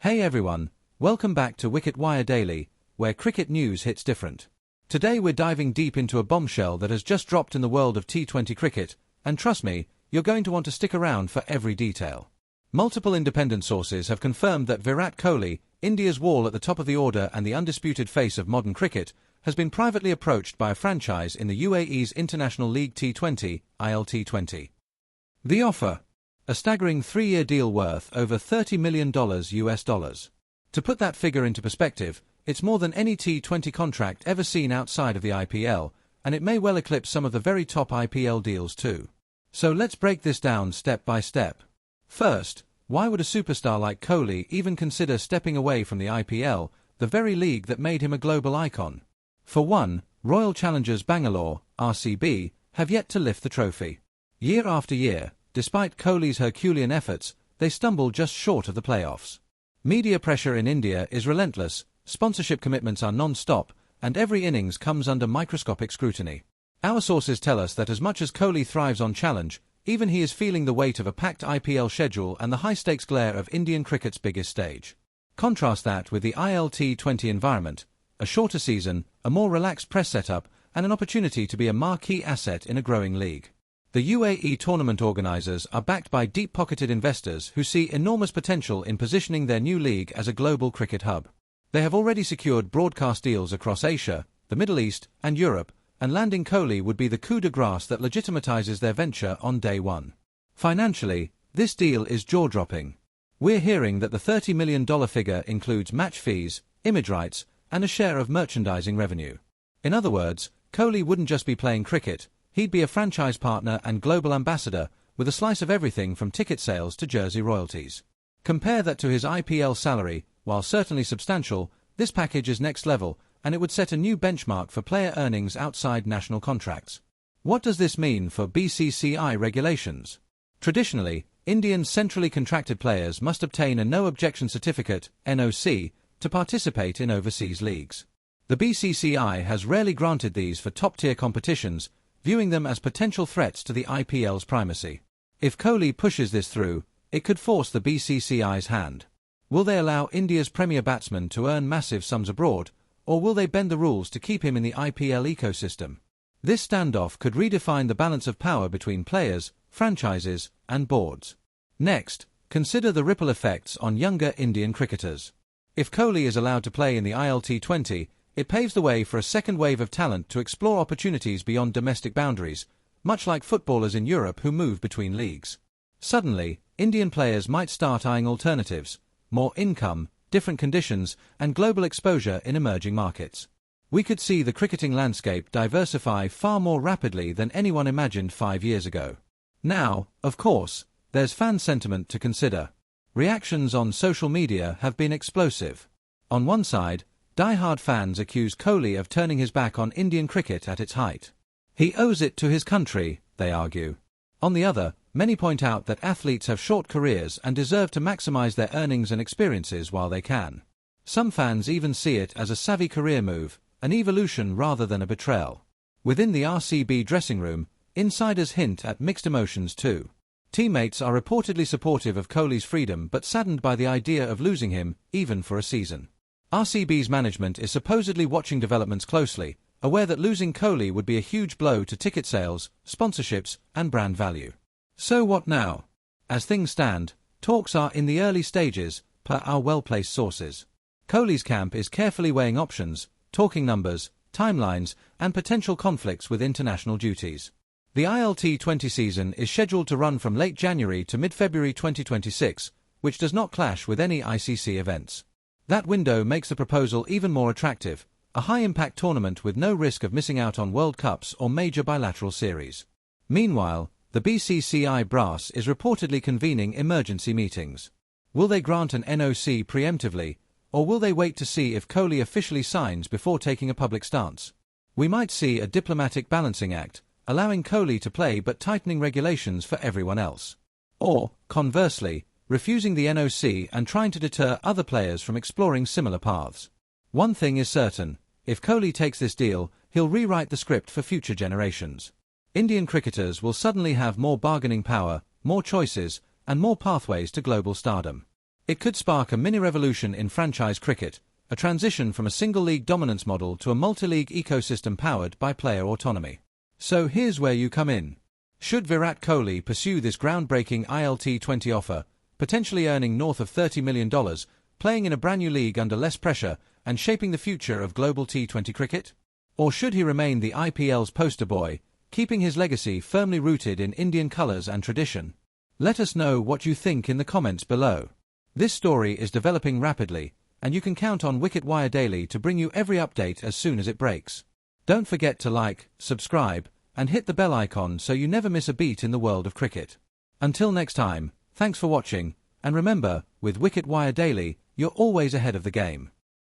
Hey everyone, welcome back to Wicket Wire Daily, where cricket news hits different. Today we're diving deep into a bombshell that has just dropped in the world of T20 cricket, and trust me, you're going to want to stick around for every detail. Multiple independent sources have confirmed that Virat Kohli, India's wall at the top of the order and the undisputed face of modern cricket, has been privately approached by a franchise in the UAE's International League T20, IPL T20. The offer: a staggering 3-year deal worth over $30 million US. To put that figure into perspective, it's more than any T20 contract ever seen outside of the IPL, and it may well eclipse some of the very top IPL deals too. So let's break this down step by step. First, why would a superstar like Kohli even consider stepping away from the IPL, the very league that made him a global icon? For one, Royal Challengers Bangalore, RCB, have yet to lift the trophy. Year after year, despite Kohli's Herculean efforts, they stumble just short of the playoffs. Media pressure in India is relentless, sponsorship commitments are non-stop, and every innings comes under microscopic scrutiny. Our sources tell us that as much as Kohli thrives on challenge, even he is feeling the weight of a packed IPL schedule and the high-stakes glare of Indian cricket's biggest stage. Contrast that with the IPL T20 environment: a shorter season, a more relaxed press setup, and an opportunity to be a marquee asset in a growing league. The UAE tournament organisers are backed by deep-pocketed investors who see enormous potential in positioning their new league as a global cricket hub. They have already secured broadcast deals across Asia, the Middle East, and Europe, and landing Kohli would be the coup de grace that legitimatizes their venture on day one. Financially, this deal is jaw-dropping. We're hearing that the $30 million figure includes match fees, image rights, and a share of merchandising revenue. In other words, Kohli wouldn't just be playing cricket, he'd be a franchise partner and global ambassador, with a slice of everything from ticket sales to jersey royalties. Compare that to his IPL salary. While certainly substantial, this package is next level, and it would set a new benchmark for player earnings outside national contracts. What does this mean for BCCI regulations? Traditionally, Indian centrally contracted players must obtain a no-objection certificate, NOC, to participate in overseas leagues. The BCCI has rarely granted these for top-tier competitions, viewing them as potential threats to the IPL's primacy. If Kohli pushes this through, it could force the BCCI's hand. Will they allow India's premier batsman to earn massive sums abroad, or will they bend the rules to keep him in the IPL ecosystem? This standoff could redefine the balance of power between players, franchises, and boards. Next, consider the ripple effects on younger Indian cricketers. If Kohli is allowed to play in the IPL T20, it paves the way for a second wave of talent to explore opportunities beyond domestic boundaries, much like footballers in Europe who move between leagues. Suddenly, Indian players might start eyeing alternatives: more income, different conditions, and global exposure in emerging markets. We could see the cricketing landscape diversify far more rapidly than anyone imagined 5 years ago. Now, of course, there's fan sentiment to consider. Reactions on social media have been explosive. On one side, die-hard fans accuse Kohli of turning his back on Indian cricket at its height. He owes it to his country, they argue. On the other, many point out that athletes have short careers and deserve to maximize their earnings and experiences while they can. Some fans even see it as a savvy career move, an evolution rather than a betrayal. Within the RCB dressing room, insiders hint at mixed emotions too. Teammates are reportedly supportive of Kohli's freedom but saddened by the idea of losing him, even for a season. RCB's management is supposedly watching developments closely, aware that losing Kohli would be a huge blow to ticket sales, sponsorships, and brand value. So what now? As things stand, talks are in the early stages, per our well-placed sources. Kohli's camp is carefully weighing options, talking numbers, timelines, and potential conflicts with international duties. The IPL T20 season is scheduled to run from late January to mid-February 2026, which does not clash with any ICC events. That window makes the proposal even more attractive: a high-impact tournament with no risk of missing out on World Cups or major bilateral series. Meanwhile, the BCCI brass is reportedly convening emergency meetings. Will they grant an NOC preemptively, or will they wait to see if Kohli officially signs before taking a public stance? We might see a diplomatic balancing act, allowing Kohli to play but tightening regulations for everyone else. Or, conversely, refusing the NOC and trying to deter other players from exploring similar paths. One thing is certain: if Kohli takes this deal, he'll rewrite the script for future generations. Indian cricketers will suddenly have more bargaining power, more choices, and more pathways to global stardom. It could spark a mini-revolution in franchise cricket, a transition from a single-league dominance model to a multi-league ecosystem powered by player autonomy. So here's where you come in. Should Virat Kohli pursue this groundbreaking T20 offer, potentially earning north of $30 million, playing in a brand new league under less pressure, and shaping the future of global T20 cricket? Or should he remain the IPL's poster boy, keeping his legacy firmly rooted in Indian colours and tradition? Let us know what you think in the comments below. This story is developing rapidly, and you can count on Wicket Daily to bring you every update as soon as it breaks. Don't forget to like, subscribe, and hit the bell icon so you never miss a beat in the world of cricket. Until next time, thanks for watching, and remember, with Wicket Daily, you're always ahead of the game.